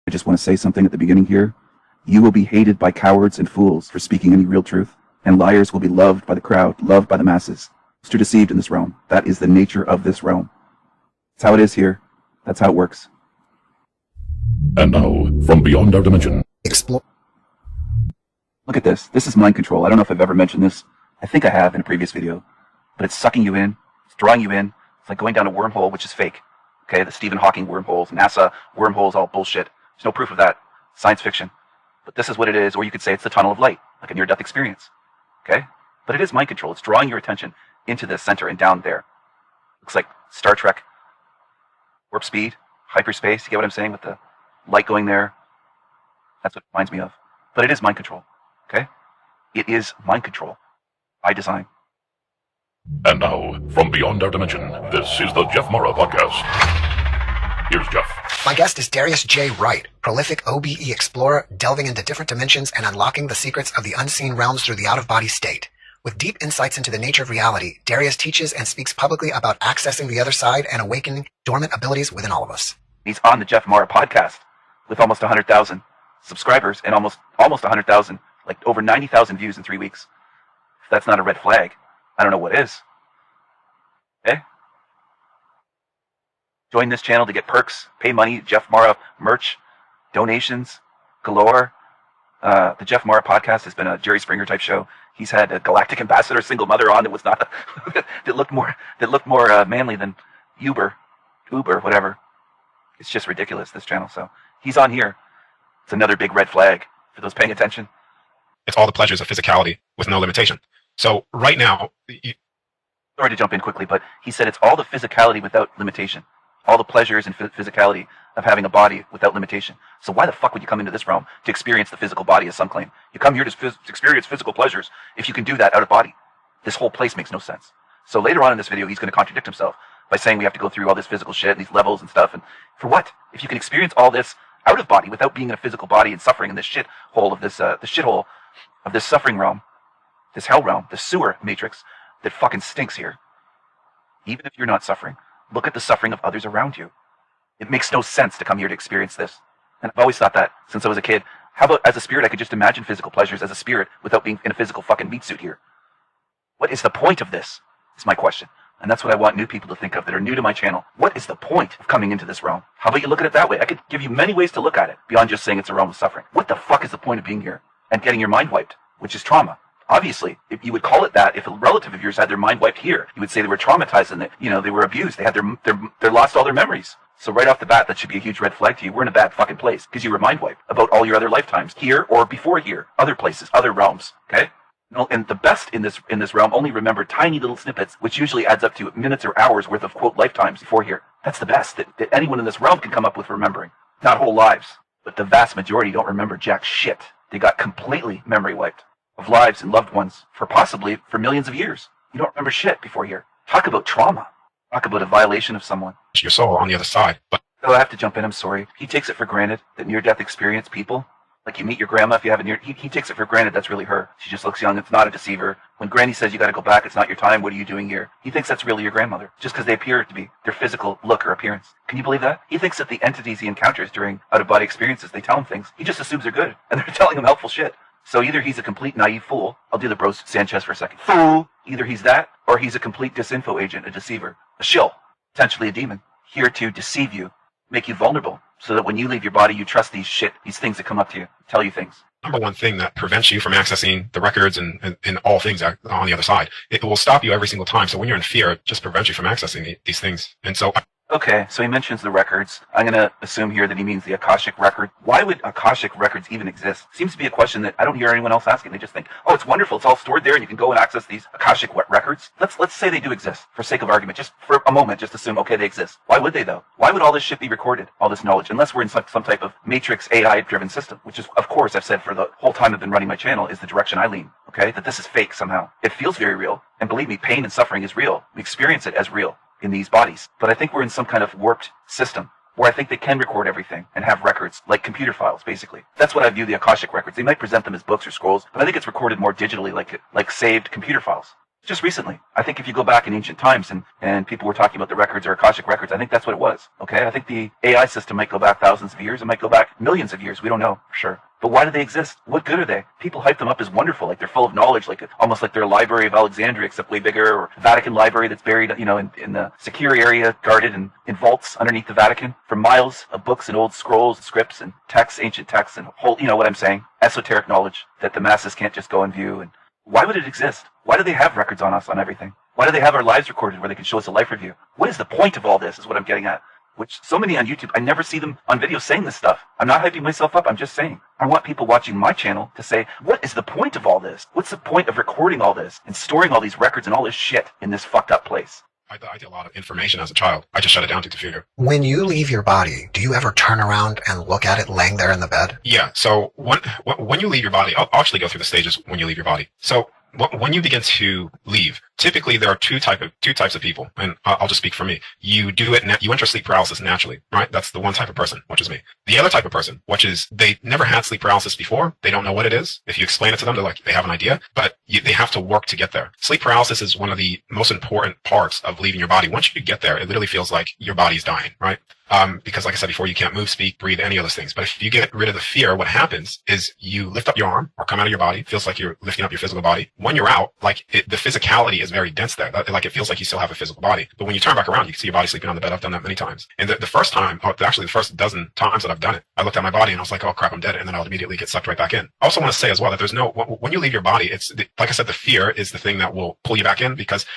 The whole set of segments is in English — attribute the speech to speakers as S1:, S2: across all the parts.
S1: I just want to say something at the beginning here. You will be hated by cowards and fools for speaking any real truth, and liars will be loved by the crowd, loved by the masses. Most are deceived in this realm. That is the nature of this realm. That's how it is here. That's how it works.
S2: And now, from beyond our dimension.
S1: Explore. Look at this. This is mind control. I don't know if I've ever mentioned this. I think I have in a previous video. But it's sucking you in. It's drawing you in. It's like going down a wormhole, which is fake. Okay, the Stephen Hawking wormholes, NASA wormholes, all bullshit. There's no proof of that. Science fiction. But this is what it is, or you could say it's the tunnel of light, like a near-death experience. Okay? But it is mind control. It's drawing your attention into the center and down there. Looks like Star Trek. Warp speed, hyperspace. You get what I'm saying with the light going there? That's what it reminds me of. But it is mind control. Okay? It is mind control by design.
S2: And now, from beyond our dimension, this is the Jeff Mara Podcast. Here's Jeff.
S3: My guest is Darius J. Wright, prolific OBE explorer, delving into different dimensions and unlocking the secrets of the unseen realms through the out-of-body state. With deep insights into the nature of reality, Darius teaches and speaks publicly about accessing the other side and awakening dormant abilities within all of us.
S1: He's on the Jeff Mara Podcast with almost 100,000 subscribers and almost 100,000, like over 90,000 views in 3 weeks. If that's not a red flag, I don't know what is. Okay? Join this channel to get perks, pay money, Jeff Mara merch, donations, galore. The Jeff Mara Podcast has been a Jerry Springer type show. He's had a Galactic Ambassador single mother on that was not that looked more manly than Uber, whatever. It's just ridiculous, this channel. So he's on here. It's another big red flag for those paying attention.
S4: It's all the pleasures of physicality with no limitation. So right now,
S1: sorry to jump in quickly, but he said it's all the physicality without limitation. All the pleasures and physicality of having a body without limitation. So why the fuck would you come into this realm to experience the physical body, as some claim? You come here to experience physical pleasures if you can do that out of body. This whole place makes no sense. So later on in this video, he's going to contradict himself by saying we have to go through all this physical shit and these levels and stuff. And for what? If you can experience all this out of body without being in a physical body and suffering in this shithole of this, the shithole of this suffering realm, this hell realm, the sewer matrix that fucking stinks here. Even if you're not suffering, look at the suffering of others around you. It makes no sense to come here to experience this. And I've always thought that since I was a kid. How about as a spirit, I could just imagine physical pleasures as a spirit without being in a physical fucking meat suit here. What is the point of this? Is my question. And that's what I want new people to think of that are new to my channel. What is the point of coming into this realm? How about you look at it that way? I could give you many ways to look at it beyond just saying it's a realm of suffering. What the fuck is the point of being here and getting your mind wiped, which is trauma? Obviously, if you would call it that, if a relative of yours had their mind wiped here, you would say they were traumatized and they were abused. They had they lost all their memories. So right off the bat, that should be a huge red flag to you. We're in a bad fucking place because you were mind wiped about all your other lifetimes here or before here, other places, other realms. Okay? And the best in this realm only remember tiny little snippets, which usually adds up to minutes or hours worth of quote lifetimes before here. That's the best that anyone in this realm can come up with remembering. Not whole lives, but the vast majority don't remember jack shit. They got completely memory wiped of lives and loved ones for millions of years. You don't remember shit before here. Talk about trauma. Talk about a violation of someone.
S4: your soul on the other side. But
S1: Oh, I have to jump in. I'm sorry. He takes it for granted that near-death experience people, like you meet your grandma if you have a near, he takes it for granted that's really her. She just looks young. It's not a deceiver. When Granny says you got to go back, it's not your time. What are you doing here? He thinks that's really your grandmother, just because they appear to be their physical look or appearance. Can you believe that? He thinks that the entities he encounters during out-of-body experiences, they tell him things. He just assumes they're good, and they're telling him helpful shit. So either he's a complete naive fool. I'll do the Bros Sanchez for a second. Fool. Either he's that, or he's a complete disinfo agent, a deceiver, a shill, potentially a demon, here to deceive you, make you vulnerable, so that when you leave your body, you trust these things that come up to you, tell you things.
S4: Number one thing that prevents you from accessing the records and all things on the other side, it will stop you every single time. So when you're in fear, it just prevents you from accessing these things. And so
S1: Okay, so he mentions the records. I'm going to assume here that he means the Akashic record. Why would Akashic records even exist? Seems to be a question that I don't hear anyone else asking. They just think, oh, it's wonderful. It's all stored there and you can go and access these Akashic records. Let's say they do exist for sake of argument. Just for a moment, just assume, okay, they exist. Why would they though? Why would all this shit be recorded? All this knowledge, unless we're in some type of matrix AI driven system, which is, of course, I've said for the whole time I've been running my channel is the direction I lean. Okay, that this is fake somehow. It feels very real. And believe me, pain and suffering is real. We experience it as real in these bodies. But I think we're in some kind of warped system where I think they can record everything and have records, like computer files, basically. That's what I view the Akashic records. They might present them as books or scrolls, but I think it's recorded more digitally, like saved computer files. Just recently. I think if you go back in ancient times and people were talking about the records or Akashic records, I think that's what it was. Okay? I think the AI system might go back thousands of years. It might go back millions of years. We don't know for sure. But why do they exist? What good are they? People hype them up as wonderful, like they're full of knowledge, like almost like they're a Library of Alexandria, except way bigger, or Vatican Library that's buried, in the secure area, guarded in vaults underneath the Vatican, for miles of books and old scrolls, and scripts, and texts, ancient texts, and whole, what I'm saying, esoteric knowledge that the masses can't just go and view. And why would it exist? Why do they have records on us on everything? Why do they have our lives recorded where they can show us a life review? What is the point of all this? Is what I'm getting at. Which so many on YouTube, I never see them on video saying this stuff. I'm not hyping myself up, I'm just saying. I want people watching my channel to say, what is the point of all this? What's the point of recording all this and storing all these records and all this shit in this fucked up place?
S4: I did a lot of information as a child. I just shut it down due to fear.
S3: When you leave your body, do you ever turn around and look at it laying there in the bed?
S4: Yeah, so when you leave your body, I'll actually go through the stages when you leave your body. So when you begin to leave, typically there are two types of people, and I'll just speak for me. You enter sleep paralysis naturally, right? That's the one type of person, which is me. The other type of person, which is they never had sleep paralysis before, they don't know what it is. If you explain it to them, they have an idea, but they have to work to get there. Sleep paralysis is one of the most important parts of leaving your body. Once you get there, it literally feels like your body's dying, right? Because like I said before, you can't move, speak, breathe, any of those things. But if you get rid of the fear, what happens is you lift up your arm or come out of your body. It feels like you're lifting up your physical body. When you're out, the physicality is very dense there. It feels like you still have a physical body. But when you turn back around, you can see your body sleeping on the bed. I've done that many times. And the first time, actually the first dozen times that I've done it, I looked at my body and I was like, oh crap, I'm dead. And then I would immediately get sucked right back in. I also want to say as well that when you leave your body, like I said, the fear is the thing that will pull you back in, because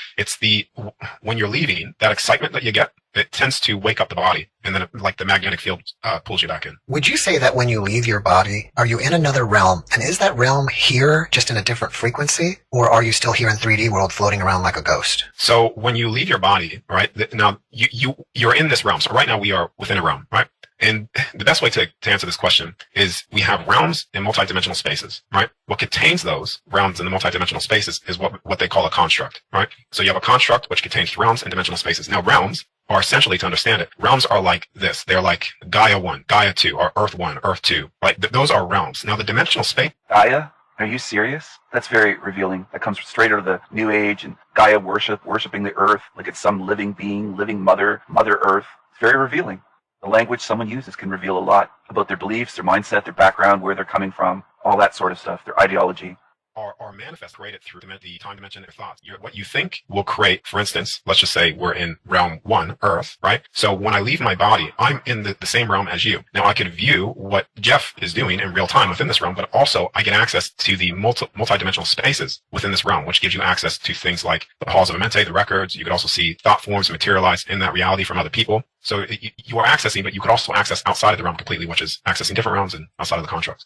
S4: when you're leaving, that excitement that you get, it tends to wake up the body, and then like the magnetic field pulls you back in.
S3: Would you say that when you leave your body, are you in another realm? And is that realm here, just in a different frequency? Or are you still here in 3D world floating around like a ghost?
S4: So when you leave your body, right, now you're in this realm. So right now we are within a realm, right? And the best way to answer this question is we have realms in multidimensional spaces, right? What contains those realms in the multidimensional spaces is what they call a construct, right? So you have a construct which contains realms and dimensional spaces. Now realms are essentially, to understand it, realms are like this. They're like Gaia 1, Gaia 2, or Earth 1, Earth 2, right? Those are realms. Now the dimensional space...
S1: Gaia? Are you serious? That's very revealing. That comes straight out of the New Age and Gaia worshiping the Earth like it's some living being, living Mother Earth. It's very revealing. The language someone uses can reveal a lot about their beliefs, their mindset, their background, where they're coming from, all that sort of stuff, their ideology.
S4: Are manifest, created through the time dimension of thoughts. What you think will create, for instance, let's just say we're in realm 1, Earth, right? So when I leave my body, I'm in the same realm as you. Now I could view what Jeff is doing in real time within this realm, but also I get access to the multidimensional spaces within this realm, which gives you access to things like the halls of Amente, the records. You could also see thought forms materialize in that reality from other people. So you are accessing, but you could also access outside of the realm completely, which is accessing different realms and outside of the construct.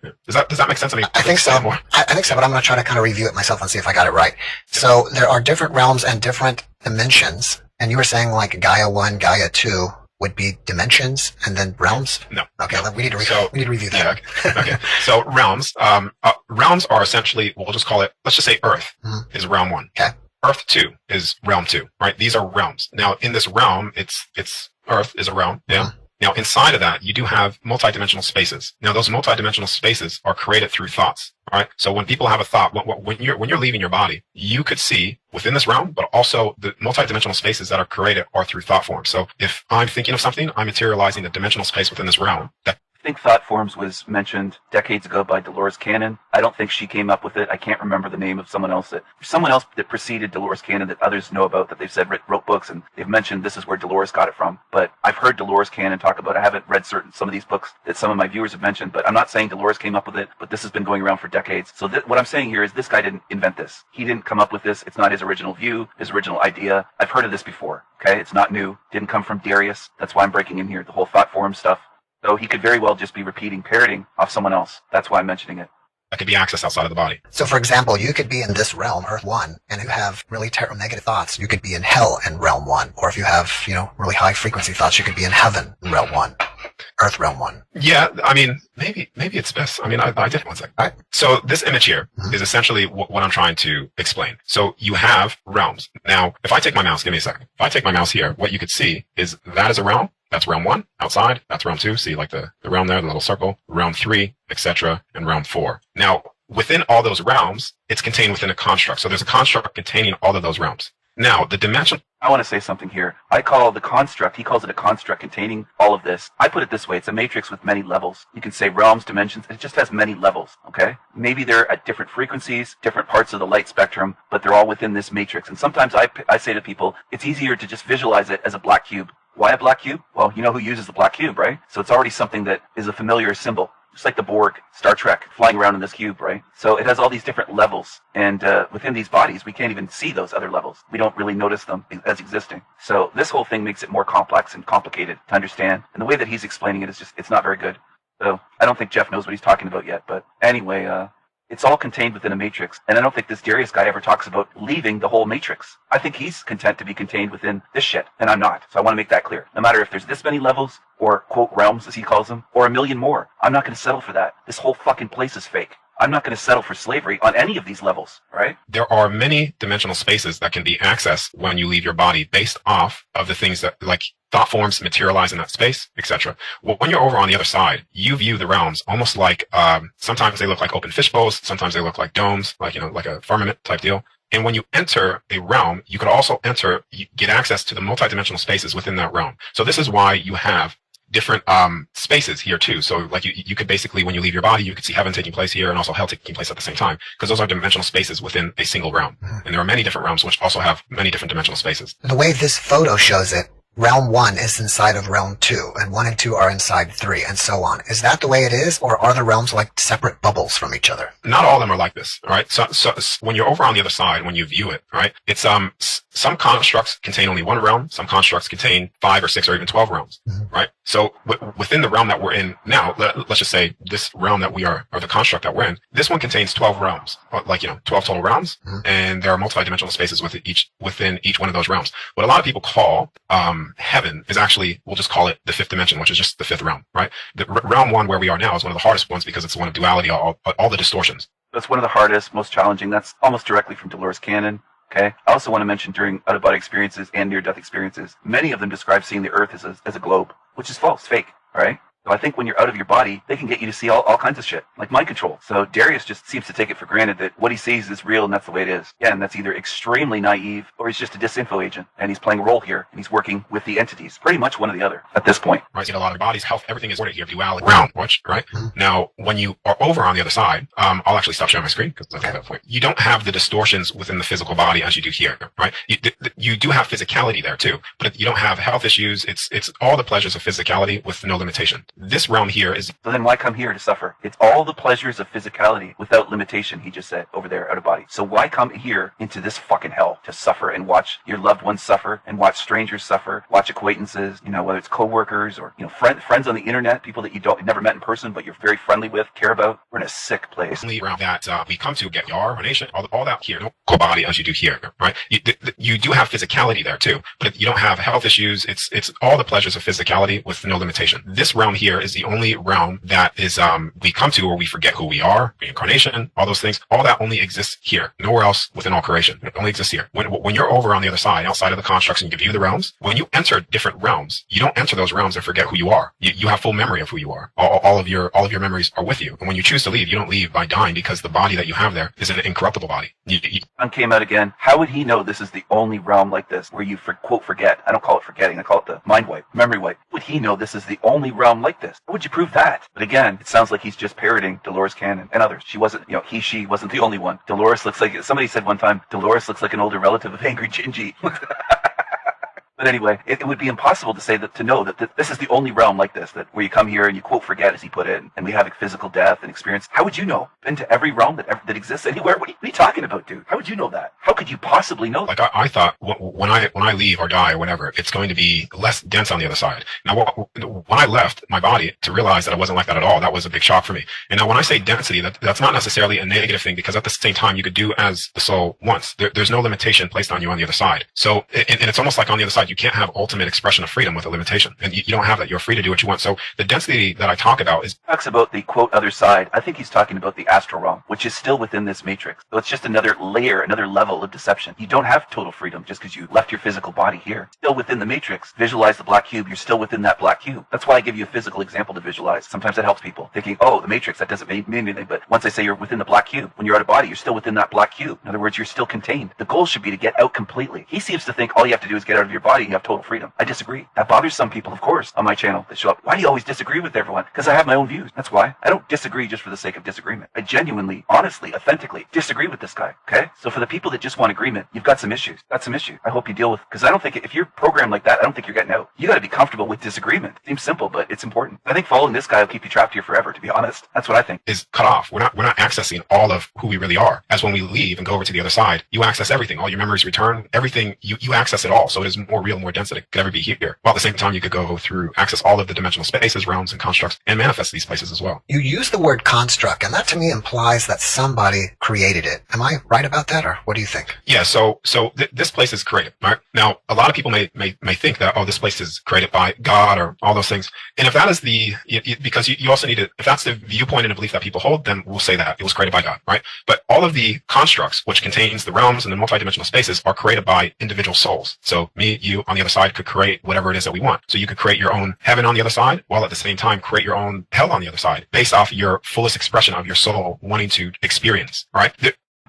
S4: Yeah. Does that make sense?
S3: I think so. I think so, but I'm going to try to kind of review it myself and see if I got it right. So there are different realms and different dimensions, and you were saying like Gaia 1, Gaia 2 would be dimensions and then realms?
S4: No.
S3: Okay, we need to review that.
S4: Yeah, okay. So realms are essentially, we'll just call it, let's just say Earth is realm 1.
S3: Okay.
S4: Earth 2 is realm 2, right? These are realms. Now, in this realm, it's Earth is a realm. Yeah. Now, inside of that, you do have multidimensional spaces. Now, those multidimensional spaces are created through thoughts, right? So when people have a thought, when you're leaving your body, you could see within this realm, but also the multidimensional spaces that are created are through thought forms. So if I'm thinking of something, I'm materializing the dimensional space within this realm.
S1: I think thought forms was mentioned decades ago by Dolores Cannon. I don't think she came up with it. I can't remember the name of someone else that preceded Dolores Cannon that others know about, that they've said wrote books, and they've mentioned this is where Dolores got it from. But I've heard Dolores Cannon talk about it. I haven't read some of these books that some of my viewers have mentioned, but I'm not saying Dolores came up with it, but this has been going around for decades. So what I'm saying here is this guy didn't invent this. He didn't come up with this. It's not his original view, his original idea. I've heard of this before. Okay, it's not new. Didn't come from Darius. That's why I'm breaking in here, the whole thought form stuff. So he could very well just be parroting off someone else. That's why I'm mentioning it.
S4: That could be accessed outside of the body.
S3: So, for example, you could be in this realm, Earth 1, and you have really terrible negative thoughts. You could be in hell in realm 1. Or if you have, really high frequency thoughts, you could be in heaven in realm 1. Earth realm 1.
S4: Yeah, I mean, maybe it's best. I mean, I did one second.
S3: All right.
S4: So this image here is essentially what I'm trying to explain. So you have realms. Now, if I take my mouse, give me a second. If I take my mouse here, what you could see is that is a realm. That's realm 1 outside. That's realm 2. See like the realm there, the little circle. Realm 3, etc., and realm 4. Now, within all those realms, it's contained within a construct. So there's a construct containing all of those realms. Now, the dimension.
S1: I want to say something here. I call the construct, he calls it a construct containing all of this. I put it this way, it's a matrix with many levels. You can say realms, dimensions, it just has many levels, okay? Maybe they're at different frequencies, different parts of the light spectrum, but they're all within this matrix. And sometimes I say to people, it's easier to just visualize it as a black cube. Why a black cube? Well, you know who uses the black cube, right? So it's already something that is a familiar symbol. Just like the Borg, Star Trek, flying around in this cube, right? So it has all these different levels. And within these bodies, we can't even see those other levels. We don't really notice them as existing. So this whole thing makes it more complex and complicated to understand. And the way that he's explaining it is just, it's not very good. So I don't think Jeff knows what he's talking about yet. But anyway, it's all contained within a matrix. And I don't think this Darius guy ever talks about leaving the whole matrix. I think he's content to be contained within this shit. And I'm not. So I want to make that clear. No matter if there's this many levels, or quote realms as he calls them, or a million more, I'm not going to settle for that. This whole fucking place is fake. I'm not going to settle for slavery on any of these levels, right?
S4: There are many dimensional spaces that can be accessed when you leave your body based off of the things that, like, thought forms materialize in that space, etc. Well, when you're over on the other side, you view the realms almost like, sometimes they look like open fish bowls, sometimes they look like domes, like, like a firmament type deal. And when you enter a realm, you could also get access to the multidimensional spaces within that realm. So this is why you have different spaces here too. So like you could basically, when you leave your body, you could see heaven taking place here and also hell taking place at the same time, because those are dimensional spaces within a single realm. And there are many different realms which also have many different dimensional spaces.
S3: The way this photo shows it, Realm 1 is inside of Realm 2, and 1 and 2 are inside 3, and so on. Is that the way it is, or are the realms like separate bubbles from each other?
S4: Not all of them are like this, all right? So when you're over on the other side, when you view it, right, it's some constructs contain only one realm, some constructs contain 5 or 6 or even 12 realms, right? So within the realm that we're in now, let's just say this realm that we are, or the construct that we're in, this one contains 12 realms, like 12 total realms, and there are multidimensional spaces within each one of those realms. What a lot of people call heaven is actually, we'll just call it the 5th dimension, which is just the 5th realm, right? The realm 1 where we are now is one of the hardest ones because it's one of duality, all the distortions.
S1: That's one of the hardest, most challenging. That's almost directly from Dolores Cannon. Okay. I also want to mention during out-of-body experiences and near-death experiences, many of them describe seeing the Earth as a globe, which is false, fake. All right. So I think when you're out of your body, they can get you to see all kinds of shit, like mind control. So Darius just seems to take it for granted that what he sees is real and that's the way it is. Yeah, and that's either extremely naive or he's just a disinfo agent and he's playing a role here and he's working with the entities. Pretty much one or the other at this point.
S4: Right, see a lot of bodies, health, everything is ordered here, duality, realm, watch, right? Now, when you are over on the other side, I'll actually stop sharing my screen because I think that point. You don't have the distortions within the physical body as you do here, right? You do have physicality there too, but you don't have health issues. It's all the pleasures of physicality with no limitation. This realm here is.
S1: So then why come here to suffer? It's all the pleasures of physicality without limitation, he just said, over there out of body. So why come here into this fucking hell to suffer and watch your loved ones suffer and watch strangers suffer, watch acquaintances, whether it's coworkers or, friends on the internet, people that you never met in person, but you're very friendly with, care about. We're in a sick place.
S4: Around that we come to get your nation, all that here, no body as you do here, right? You do have physicality there too, but you don't have health issues. It's all the pleasures of physicality with no limitation. This realm here is the only realm that is we come to where we forget who we are, reincarnation, all those things. All that only exists here, nowhere else within all creation. It only exists here. When you're over on the other side, outside of the constructs, and you can view the realms, when you enter different realms, you don't enter those realms and forget who you are. You have full memory of who you are. All of your memories are with you. And when you choose to leave, you don't leave by dying because the body that you have there is an incorruptible body.
S1: Sun came out again. How would he know this is the only realm like this where you quote forget? I don't call it forgetting. I call it the mind wipe, memory wipe. How would he know this is the only realm like this? How would you prove that? But again, it sounds like he's just parroting Dolores Cannon and others. She wasn't, she wasn't the only one. Dolores looks like, somebody said one time, Dolores looks like an older relative of Angry Gingy. But anyway, it would be impossible to say that, to know that this is the only realm like this, that where you come here and you quote forget, as he put it, and we have a physical death and experience. How would you know? Been to every realm that exists anywhere? What are you talking about, dude? How would you know that? How could you possibly know that?
S4: Like I thought when I leave or die or whatever, it's going to be less dense on the other side. Now, when I left my body to realize that it wasn't like that at all, that was a big shock for me. And now when I say density, that's not necessarily a negative thing, because at the same time, you could do as the soul wants. There's no limitation placed on you on the other side. So, and it's almost like on the other side, you can't have ultimate expression of freedom with a limitation. And you don't have that. You're free to do what you want. So the density that I talk about is...
S1: Talks about the, quote, other side. I think he's talking about the astral realm, which is still within this matrix. So it's just another layer, another level of deception. You don't have total freedom just because you left your physical body here. Still within the matrix. Visualize the black cube. You're still within that black cube. That's why I give you a physical example to visualize. Sometimes it helps people thinking, oh, the matrix, that doesn't mean anything. But once I say you're within the black cube, when you're out of body, you're still within that black cube. In other words, you're still contained. The goal should be to get out completely. He seems to think all you have to do is get out of your body and you have total freedom. I disagree. That bothers some people, of course, on my channel that show up. Why do you always disagree with everyone? Because I have my own views. That's why. I don't disagree just for the sake of disagreement. I genuinely, honestly, authentically disagree with this guy. Okay? So for the people that just want agreement, you've got some issues. That's some issue. I hope you deal with, because I don't think if you're programmed like that, I don't think you're getting out. You got to be comfortable with disagreement. Seems simple, but it's important. I think following this guy will keep you trapped here forever, to be honest. That's what I think.
S4: Is cut off. We're not accessing all of who we really are. As when we leave and go over to the other side, you access everything. All your memories return. Everything, you access it all. So it is more real, more dense than it could ever be here. While at the same time, you could go through, access all of the dimensional spaces, realms, and constructs, and manifest these places as well.
S3: You use the word construct, and that to me implies that somebody created it. Am I right about that, or what do you think?
S4: Yeah, so this place is created, right? Now, a lot of people may think that, oh, this place is created by God or all those things. And if that is because you also need to, if that's the viewpoint and the belief that people hold, then we'll say that it was created by God, right? But all of the constructs, which contains the realms and the multidimensional spaces, are created by individual souls. So me, you on the other side could create whatever it is that we want. So you could create your own heaven on the other side, while at the same time create your own hell on the other side, based off your fullest expression of your soul wanting to experience, right?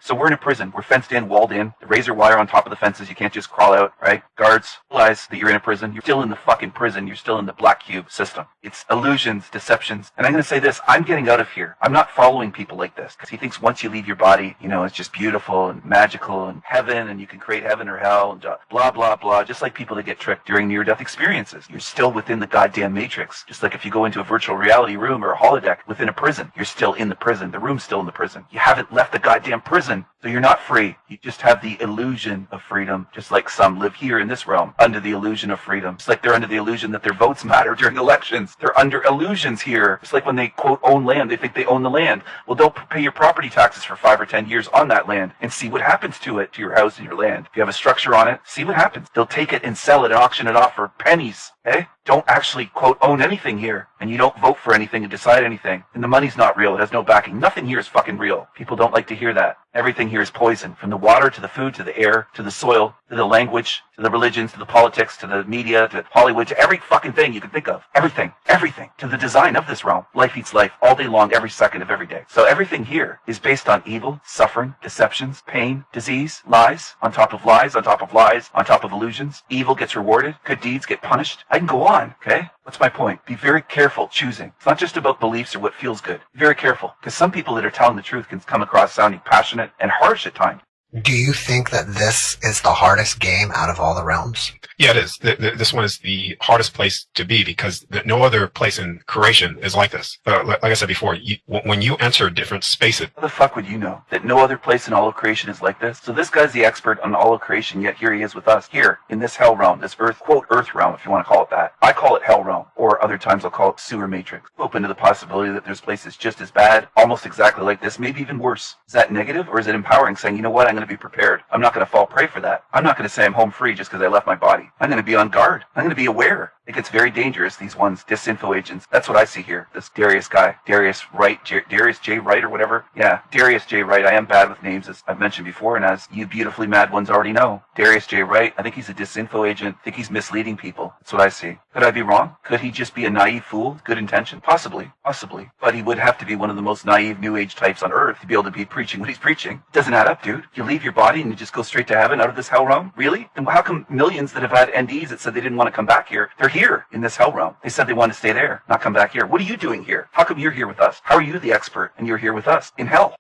S1: So we're in a prison. We're fenced in, walled in, the razor wire on top of the fences. You can't just crawl out, right? Guards realize that you're in a prison. You're still in the fucking prison. You're still in the black cube system. It's illusions, deceptions. And I'm going to say this. I'm getting out of here. I'm not following people like this because he thinks once you leave your body, it's just beautiful and magical and heaven and you can create heaven or hell and blah, blah, blah. Just like people that get tricked during near-death experiences. You're still within the goddamn matrix. Just like if you go into a virtual reality room or a holodeck within a prison, you're still in the prison. The room's still in the prison. You haven't left the goddamn prison. So you're not free. You just have the illusion of freedom, just like some live here in this realm under the illusion of freedom. It's like they're under the illusion that their votes matter during elections. They're under illusions here. It's like when they, quote, own land, they think they own the land. Well, they'll pay your property taxes for 5 or 10 years on that land and see what happens to it, to your house and your land. If you have a structure on it, see what happens. They'll take it and sell it and auction it off for pennies. Eh? Don't actually, quote, own anything here. And you don't vote for anything and decide anything. And the money's not real. It has no backing. Nothing here is fucking real. People don't like to hear that. Everything here is poison. From the water to the food to the air to the soil to the language to the religions to the politics to the media to Hollywood to every fucking thing you can think of. Everything. Everything. To the design of this realm. Life eats life all day long, every second of every day. So everything here is based on evil, suffering, deceptions, pain, disease, lies, on top of lies, on top of lies, on top of illusions. Evil gets rewarded. Good deeds get punished. I can go on, okay? What's my point? Be very careful choosing. It's not just about beliefs or what feels good. Be very careful, because some people that are telling the truth can come across sounding passionate and harsh at times.
S3: Do you think that this is the hardest game out of all the realms?
S4: Yeah, it is. This one is the hardest place to be because no other place in creation is like this. Like I said before, when you enter different spaces...
S1: How the fuck would you know that no other place in all of creation is like this? So this guy's the expert on all of creation, yet here he is with us, here, in this hell realm, this earth, quote, earth realm, if you want to call it that. I call it hell realm, or other times I'll call it sewer matrix. Open to the possibility that there's places just as bad, almost exactly like this, maybe even worse. Is that negative, or is it empowering, saying, you know what, I'm going to be prepared. I'm not going to fall prey for that. I'm not going to say I'm home free just because I left my body. I'm going to be on guard. I'm going to be aware. It gets very dangerous, these ones, disinfo agents. That's what I see here. This Darius guy. Darius Wright, Darius J. Wright or whatever. Yeah, Darius J. Wright. I am bad with names, as I've mentioned before, and as you beautifully mad ones already know. Darius J. Wright, I think he's a disinfo agent. I think he's misleading people. That's what I see. Could I be wrong? Could he just be a naive fool with good intention? Possibly. Possibly. But he would have to be one of the most naive New Age types on earth to be able to be preaching what he's preaching. It doesn't add up, dude. You leave your body and you just go straight to heaven out of this hell realm? Really? Then how come millions that have had NDs that said they didn't want to come back here, they're here in this hell realm? They said they want to stay there, not come back here. What are you doing here? How come you're here with us? How are you the expert and you're here with us in hell?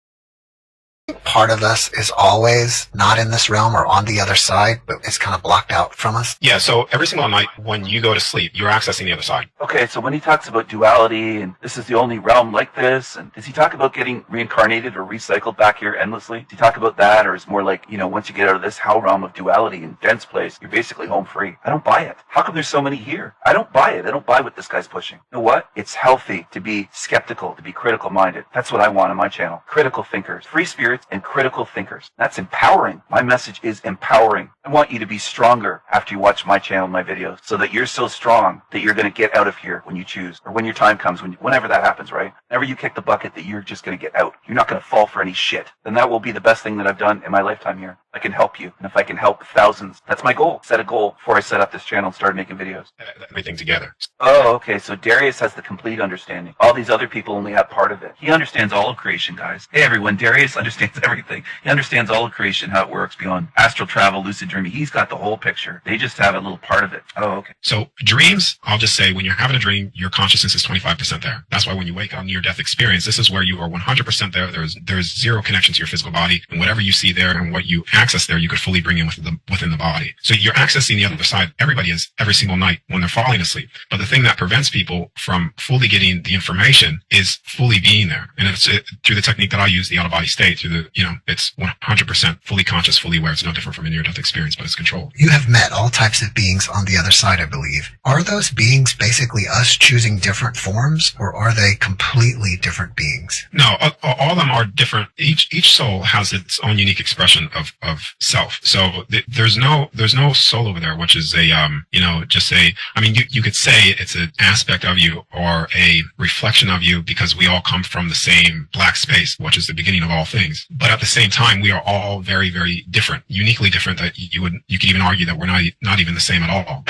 S3: Part of us is always not in this realm or on the other side, but it's kind of blocked out from us.
S4: Yeah, so every single night when you go to sleep, you're accessing the other side.
S1: Okay, so when he talks about duality and this is the only realm like this, and does he talk about getting reincarnated or recycled back here endlessly? Does he talk about that, or is it more like, once you get out of this hell realm of duality and dense place, you're basically home free? I don't buy it. How come there's so many here? I don't buy it. I don't buy what this guy's pushing. You know what? It's healthy to be skeptical, to be critical minded. That's what I want on my channel. Critical thinkers, free spirits experts and critical thinkers. That's empowering. My message is empowering. I want you to be stronger after you watch my channel and my videos, so that you're so strong that you're going to get out of here when you choose, or when your time comes, whenever that happens, right? Whenever you kick the bucket, that you're just going to get out. You're not going to fall for any shit. Then that will be the best thing that I've done in my lifetime here. I can help you. And if I can help thousands, that's my goal. Set a goal before I set up this channel and started making videos.
S4: Everything together.
S1: Oh, okay. So Darius has the complete understanding. All these other people only have part of it. He understands all of creation, guys. Hey, everyone. Darius understands everything. He understands all of creation, how it works beyond astral travel, lucid dreaming. He's got the whole picture. They just have a little part of it. Oh, okay.
S4: So dreams, I'll just say, when you're having a dream, your consciousness is 25% there. That's why when you wake up, near-death experience, this is where you are 100% there. There's zero connection to your physical body, and whatever you see there and what you access there, you could fully bring in within the body. So you're accessing the other side. Everybody is every single night when they're falling asleep. But the thing that prevents people from fully getting the information is fully being there. And it's through the technique that I use, the out-of-body state, it's 100% fully conscious, fully aware. It's no different from a near-death experience, but it's controlled.
S3: You have met all types of beings on the other side, I believe. Are those beings basically us choosing different forms, or are they completely different beings?
S4: No, all of them are different. Each soul has its own unique expression of self. So there's no soul over there, which is you could say it's an aspect of you or a reflection of you, because we all come from the same black space, which is the beginning of all things. But at the same time, we are all very, very different, uniquely different, that you could even argue that we're not even the same at all.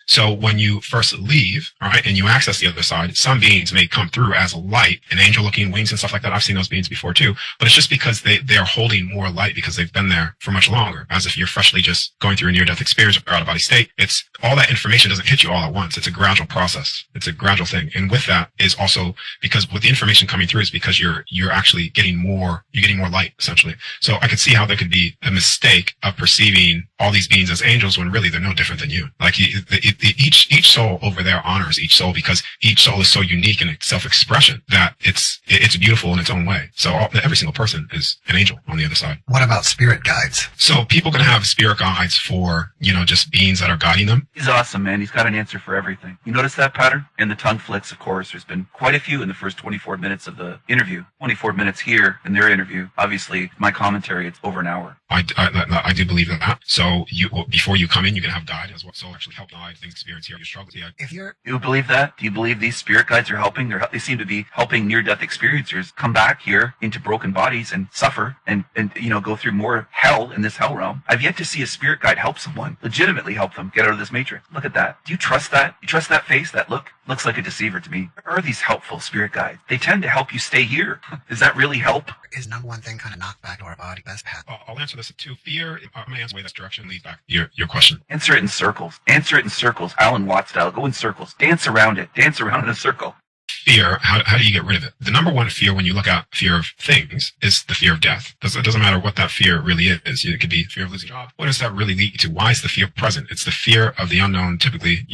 S4: So when you first leave, all right, and you access the other side, some beings may come through as a light, an angel looking wings and stuff like that. I've seen those beings before too, but it's just because they are holding more light because they've been there for much longer. As if you're freshly just going through a near-death experience or out-of-body state. It's all that information doesn't hit you all at once. It's a gradual process. It's a gradual thing. And with that is also because with the information coming through is because you're actually getting more light essentially. So I could see how there could be a mistake of perceiving all these beings as angels when really they're no different than you. Like each soul over there honors each soul because each soul is so unique in its self-expression that it's beautiful in its own way. So every single person is an angel on the other side.
S3: What about spirit guides?
S4: So people can have spirit guides for, just beings that are guiding them.
S1: He's awesome, man. He's got an answer for everything. You notice that pattern? And the tongue flicks, of course. There's been quite a few in the first 24 minutes of the interview. 24 minutes here in their interview. Obviously, my commentary, it's over an hour.
S4: I do believe that. So before you come in, you can have guide as well. So actually help guide things experience here. Your struggles. Yeah.
S1: Do you believe that? Do you believe these spirit guides are helping? They seem to be helping near-death experiencers come back here into broken bodies and suffer and go through more hell in this hell realm. I've yet to see a spirit guide help someone, legitimately help them get out of this matrix. Look at that. Do you trust that? You trust that face, that look? Looks like a deceiver to me. Or are these helpful spirit guides? They tend to help you stay here. Does that really help?
S3: Is number one thing kind of knocked back to our body best path?
S4: I'll answer this too. Fear, I'm going to answer the way this direction leads back your question.
S1: Answer it in circles. Answer it in circles. Alan Watts style. Go in circles. Dance around it. Dance around in a circle.
S4: Fear, how do you get rid of it? The number one fear when you look at fear of things is the fear of death. It doesn't matter what that fear really is. It could be fear of losing a job. What does that really lead to? Why is the fear present? It's the fear of the unknown. Typically,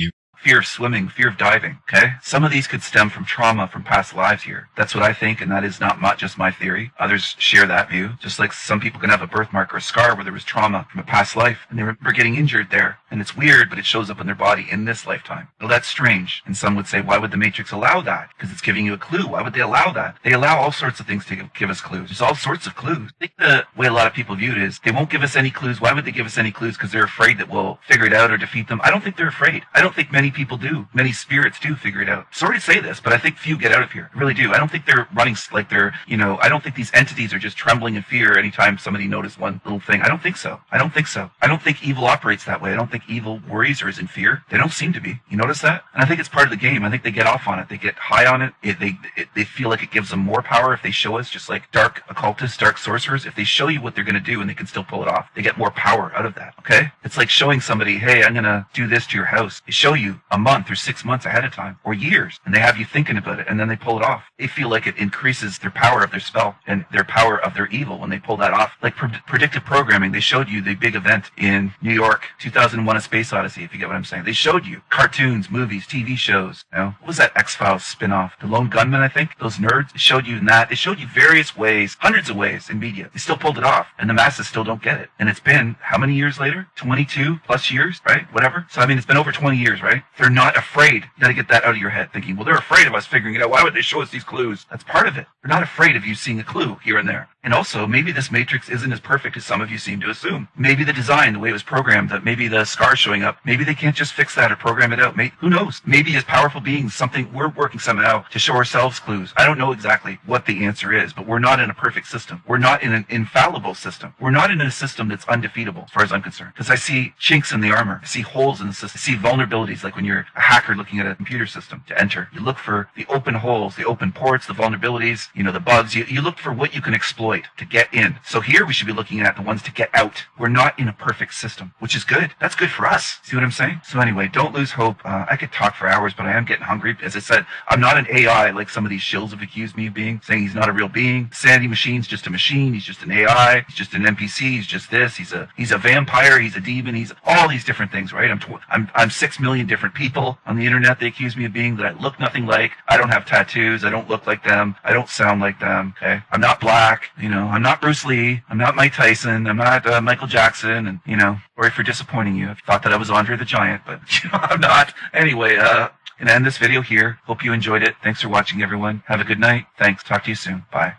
S1: fear of swimming, fear of diving, okay? Some of these could stem from trauma from past lives here. That's what I think, and that is not just my theory. Others share that view. Just like some people can have a birthmark or a scar where there was trauma from a past life, and they remember getting injured there. And it's weird, but it shows up in their body in this lifetime. Well, that's strange. And some would say, why would the Matrix allow that? Because it's giving you a clue. Why would they allow that? They allow all sorts of things to give us clues. There's all sorts of clues. I think the way a lot of people view it is, they won't give us any clues. Why would they give us any clues? Because they're afraid that we'll figure it out or defeat them. I don't think they're afraid. I don't think many people do. Many spirits do figure it out. Sorry to say this, but I think few get out of here. I really do. I don't think they're running like they're, I don't think these entities are just trembling in fear anytime somebody notices one little thing. I don't think so. I don't think evil operates that way. I don't think evil worries or is in fear. They don't seem to be. You notice that? And I think it's part of the game. I think they get off on it. They get high on it. They feel like it gives them more power if they show us, just like dark occultists, dark sorcerers. If they show you what they're going to do and they can still pull it off, they get more power out of that. Okay? It's like showing somebody, hey, I'm going to do this to your house. They show you a month or 6 months ahead of time or years, and they have you thinking about it, and then they pull it off. They feel like it increases their power of their spell and their power of their evil when they pull that off. Like predictive programming, they showed you the big event in New York, 2001: A Space Odyssey, if you get what I'm saying. They showed you cartoons, movies, TV shows. What was that X-Files spin-off? The Lone Gunman, I think? Those nerds? They showed you that. They showed you various ways, hundreds of ways in media. They still pulled it off, and the masses still don't get it. And it's been, how many years later? 22 plus years, right? Whatever. So, it's been over 20 years, right? They're not afraid. You gotta get that out of your head, thinking, well, they're afraid of us figuring it out. Why would they show us these clues? That's part of it. They're not afraid of you seeing a clue here and there. And also, maybe this matrix isn't as perfect as some of you seem to assume. Maybe the design, the way it was programmed, that maybe the scars showing up, maybe they can't just fix that or program it out. Who knows? Maybe as powerful beings, we're working somehow to show ourselves clues. I don't know exactly what the answer is, but we're not in a perfect system. We're not in an infallible system. We're not in a system that's undefeatable, as far as I'm concerned. Because I see chinks in the armor. I see holes in the system. I see vulnerabilities, like when you're a hacker looking at a computer system to enter. You look for the open holes, the open ports, the vulnerabilities, the bugs. You look for what you can exploit to get in. So here we should be looking at the ones to get out. We're not in a perfect system, which is good. That's good for us. See what I'm saying? So anyway, don't lose hope. I could talk for hours, but I am getting hungry. As I said, I'm not an AI like some of these shills have accused me of being, saying he's not a real being. Sanity Machine's just a machine. He's just an AI. He's just an NPC. He's just this. He's a vampire. He's a demon. He's all these different things, right? I'm 6 million different people on the internet they accuse me of being that I look nothing like. I don't have tattoos. I don't look like them. I don't sound like them. Okay? I'm not black. I'm not Bruce Lee. I'm not Mike Tyson. I'm not Michael Jackson. And, sorry for disappointing you. I thought that I was Andre the Giant, but I'm not. Anyway, gonna end this video here. Hope you enjoyed it. Thanks for watching, everyone. Have a good night. Thanks. Talk to you soon. Bye.